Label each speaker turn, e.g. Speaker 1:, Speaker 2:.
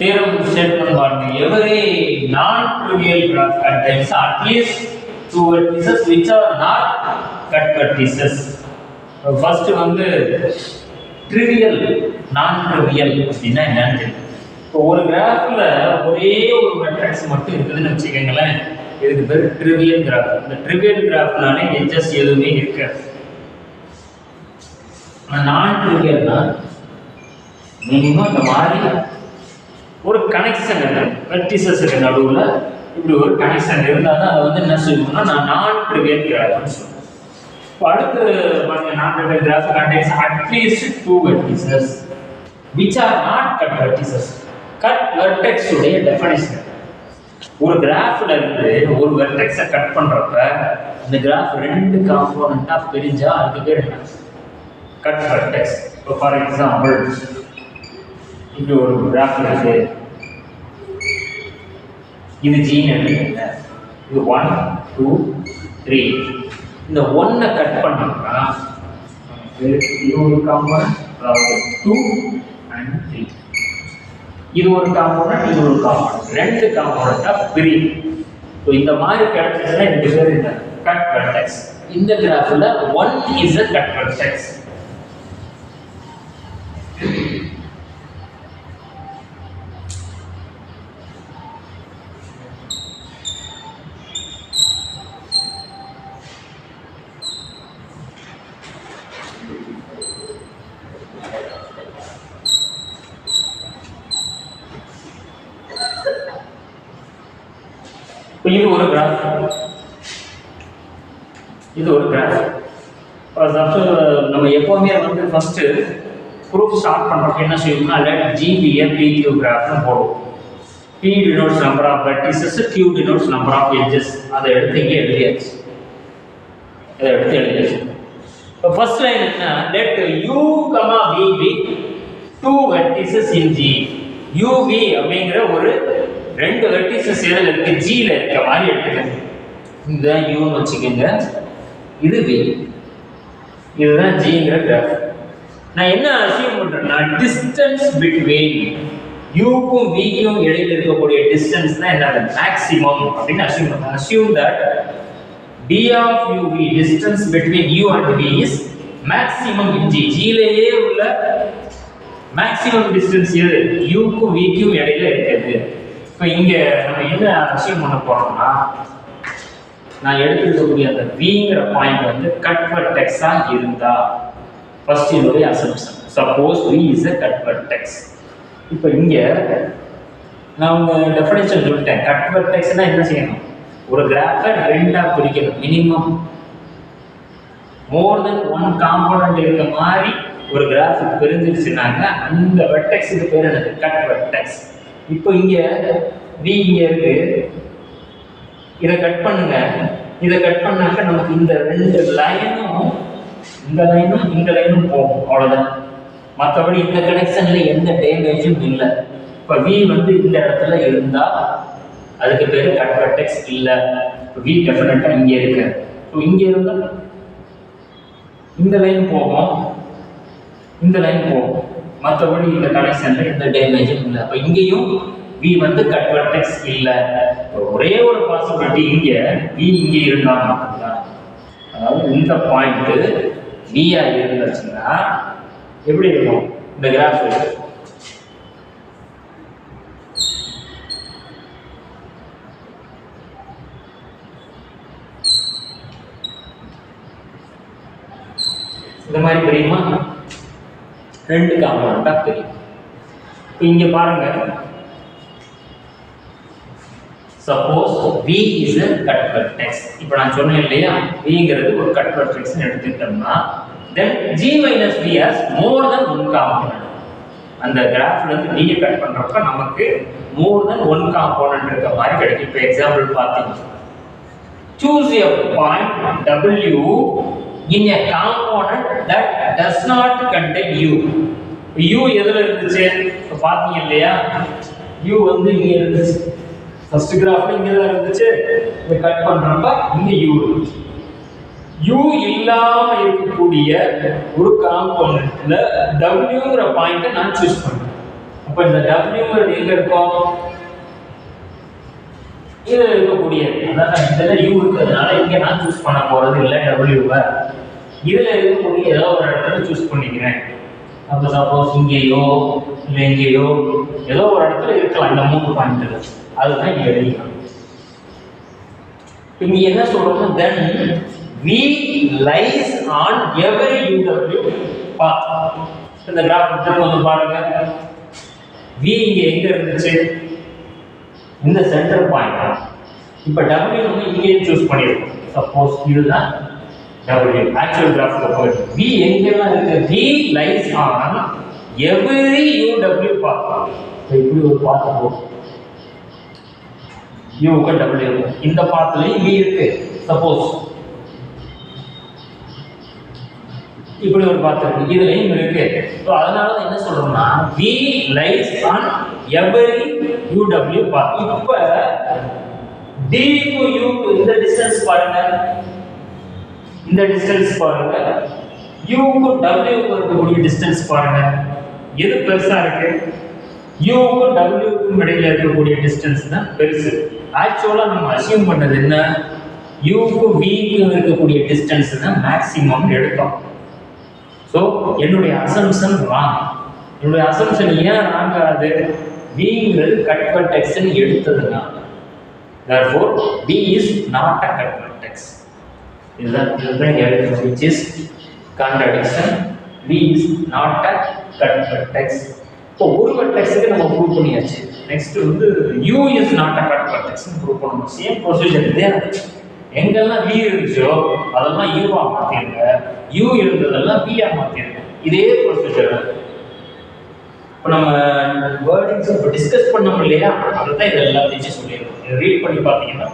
Speaker 1: theorem statement பாருங்க. Every non-trivial graph contains at least two vertices which are not cut vertices. First வந்து trivial, non-trivial அப்படின்னா என்னன்னு இப்போ ஒரு கிராஃப்ல ஒரே ஒரு வெர்டெக்ஸ் மட்டும் இருக்குதுன்னு வச்சுக்கோங்களேன், இதுக்கு பேர் ட்ரிவியல் கிராஃப். இந்த ட்ரிவியல் கிராஃப்னாலே எட்ஜஸ் எதுவுமே இருக்காது. நான் ட்ரிவியல்னா மினிமம் இந்த மாதிரி ஒரு கனெக்ஷன் வெர்டிசஸ்க்கு நடுவில் இப்படி ஒரு கனெக்ஷன் இருந்தால் தான் அதை வந்து என்ன சொல்லணும்னா நான் ட்ரிவியல் கிராஃப்னு சொல்லுவேன். இப்போ அடுத்து பாருங்க, நான் trivial graph contains at least two vertices which are not cut vertices. Cut vertex உடைய டெஃபினிஷன், ஒரு கிராஃப்ல இருந்து ஒரு வெர்டெக்ஸை கட் பண்றப்ப இந்த கிராஃப் ரெண்டு காம்போனண்டா பிரிஞ்சா அதுக்கு பேர் என்ன? Cut vertex. இப்போ ஃபார் எக்ஸாம்பிள் இப்படி ஒரு கிராஃப் இருக்கு, இது ஜீன் எடுத்துக்கங்க, இது 1 2 3. இந்த 1 கட் பண்ணோம்னா இது ஒரு காம்போனன்ட், அதாவது 2 and 3. இது ஒரு காம்போனன்ட், இது ஒரு காம்போனன்ட், ரெண்டு காம்போனண்டா பிரியும். ஸோ இந்த மாதிரி கிடைச்சதுன்னா இந்த பேர் என்ன? Cut vertex. இந்த கிராஃப்ல 1 is a cut vertex. இது ஒரு கிராஃப், இது ஒரு கிராஃப். நம்ம எப்பவுமே வந்து ஃபர்ஸ்ட் ப்ரூஃப் ஸ்டார்ட் பண்றப்ப என்ன செய்யணும்னா let G be a PQ கிராஃப்னு போடுவோம். P denotes number of vertices, Q denotes number of edges. அதை எடுத்து இங்கே எழுதியாச்சு. இதை எடுத்து எழுதியாச்சு. இப்போ ஃபர்ஸ்ட் லைன் என்ன? Let U, V be two vertices in G. UV அப்படிங்கிற ஒரு ரெண்டு வெர்டிசஸ் எதுல இருக்கு? ஜில இருக்க மாதிரி எடுத்துக்கங்க. இதுதான் யூன்னு வச்சுக்கோங்க, இது வி, இதுதான் ஜிங்கிற கிராஃப். நான் என்ன அசியூம் பண்றேன்னா டிஸ்டன்ஸ் பிட்வீன் யூக்கும் விக்கும் இடையில இருக்கக்கூடிய டிஸ்டன்ஸ் தான் என்ன? மேக்ஸிமம் அப்படின்னு அசியூம் பண்றேன். Assume that d of uv distance between u and v is maximum in g. ஜிலேயே உள்ள மேக்ஸிமம் டிஸ்டன்ஸ் எது? யூக்கும் விக்கும் இடையில இருக்குது. இப்போ இங்க நம்ம என்ன அச்சீவ் பண்ண போறோம்னா, நான் எடுத்துக்கக்கூடிய அந்த விங்கிற பாயிண்ட் வந்து கட் வெர்டெக்ஸா இருந்தா ஃபர்ஸ்ட் இதோட assumption suppose v is a cut vertex. இப்போ இங்க நான் உங்க டெஃபினிஷன் சொல்லிட்டேன். கட் வெர்டெக்ஸ்னா என்ன செய்யணும்? ஒரு கிராஃபை ரெண்டா பிரிக்கணும். மினிமம் மோர் தென் ஒன் காம்போனன்ட் இருக்க மாதிரி ஒரு கிராஃப் பிரிஞ்சிருச்சுனாங்க அந்த வெர்டெக்ஸுக்கு பேர் என்னது? Cut vertex. இப்போ இங்க v இங்க இருக்கு, இதை கட் பண்ணுங்க. இதை கட் பண்ணாக்க நமக்கு இந்த ரெண்டு லைனும் இந்த லைனும் இந்த லைனும் போகும், அவ்வளவுதான். மற்றபடி இந்த கனெக்ஷன்ல எந்த டேமேஜும் இல்லை. இப்போ v வந்து இந்த இடத்துல இருந்தா அதுக்கு பேரு கட் வெர்டெக்ஸ் இல்லை. v டெஃபினட்டா இங்க இருக்கு. ஸோ இங்க இருந்தா இந்த லைன் போகும், இந்த லைன் போகும், மற்றபடி இந்த கனெக்ஷன்ல எந்த டேமேஜும் இல்லை. அப்போ இங்கேயும் v வந்து கட் வெர்டெக்ஸ் இல்லை. ஒரே ஒரு பாசிபிலிட்டி, இங்க v இங்கே இருந்தா மட்டும்தான். அதாவது இந்த பாயிண்ட் v ஆ இருந்துச்சுன்னா எப்படி இருக்கும் இந்த கிராஃப்? இந்த மாதிரி தெரியுமா? ரெண்டு காம்போனண்டா தெரியும். இப்போ இங்க பாருங்க, suppose v is a cut vertex. இப்போ நான் சொன்னேன் இல்லையா, vங்கிறது ஒரு கட் வெர்டெக்ஸ்னு எடுத்துக்கிட்டோம்னா then g minus v has more than one component. அந்த கிராஃப்ல இருந்து v கட் பண்றப்ப நமக்கு more than one component இருக்க மாதிரி கிடைக்கும். இப்போ எக்ஸாம்பிள் பார்த்தீங்க, choose a point w in a component that does not contain u. u எதுல இருந்துச்சு? இப்போ பார்த்தீங்க இல்லையா, u வந்து இங்க இருந்துச்சு. ஃபர்ஸ்ட் கிராஃப்ல இங்க தான் இருந்துச்சு. இத கட் பண்றப்ப இங்க u இருந்துச்சு. u இல்லாம இருக்கக்கூடிய ஒரு காம்போனன்ட்ல wங்கிற பாயிண்ட நான் சூஸ் பண்றேன். அப்போ இந்த W எங்க இருக்கும்? இதுல இருக்கக்கூடிய, அதான் இதுல U இருக்கிறதுனால இங்க நான் சூஸ் பண்ண போறது இல்லை W-வை. இதுல இருக்கக்கூடிய ஏதோ ஒரு இடத்துல சூஸ் பண்ணிக்கிறேன். அப்போ சப்போஸ் இங்கேயோ இல்லை இங்கேயோ ஏதோ ஒரு இடத்துல இருக்கலாம் இந்த 3 பாயிண்ட்ல. அதுதான் இங்க எழுதிக்கலாம். இங்க என்ன சொல்றோம்னா then V lies on every UW path. இந்த கிராஃப் வந்து பாருங்க. V இங்க எங்க இருந்துச்சு? இந்த சென்டர் பாயிண்ட். இப்போ W வந்து இங்கே சூஸ் பண்ணிருக்கோம். சப்போஸ் இதுதான் W ஆக்சுவல் கிராஃப்ல போயிடும். V எங்கெல்லாம் இருக்கு? V lies on every UW path. இப்படி ஒரு பாத் போகும். U க்கு W இந்த பாத்லயும் V இருக்கு. சப்போஸ் இப்படி ஒரு பாத் இருக்கு, இதுலயும் இருக்கு. சோ அதனால என்ன சொல்றோம்னா V lies on every UW path. இப்ப D க்கு U க்கு இந்த டிஸ்டன்ஸ் பாருங்க, இந்த டிஸ்டன்ஸ் பாருங்க, U க்கு W க்கு இருக்கக்கூடிய டிஸ்டன்ஸ் பாருங்க. எது பெருசா இருக்கு? U க்கு W க்கு இடையில இருக்கக்கூடிய டிஸ்டன்ஸ் தான் பெருசு. ஆக்சுவலா நம்ம அஸ்யூம் பண்ணது என்ன? U க்கு V க்கு இருக்கக்கூடிய டிஸ்டன்ஸ் தான் மேக்ஸிமம் எடுத்தோம். ஸோ என்னுடைய அசம்ஷன் ராங். என்னுடைய அசம்ஷன் ஏன் ராங் ஆகுது? Vங்கிறது cut வெர்டெக்ஸ்னு எடுத்ததுங்க. therefore V is not a cut vertex. இதுதான் which is contradiction. V is not a cut vertex. இப்போ ஒரு வெர்டெக்ஸ்க்கு நம்ம ப்ரூவ் பண்ணியாச்சு. நெக்ஸ்ட் வந்து U is not a cut vertex னு ப்ரூவ் பண்ணணும். சேம் ப்ரொசீஜர் இதே. எங்கெல்லாம் V இருந்துச்சோ அதெல்லாம் U ஆ மாத்திருங்க, U இருந்ததெல்லாம் V ஆ மாத்திருங்க. இதே ப்ரொசீஜர். இப்போ நம்ம வேர்டிங்ஸ் இப்போ டிஸ்கஸ் பண்ணோம் இல்லையா, அதுதான் இது எல்லாத்தையும் சொல்லியிருக்கோம். இதை ரீட் பண்ணி பார்த்தீங்கன்னா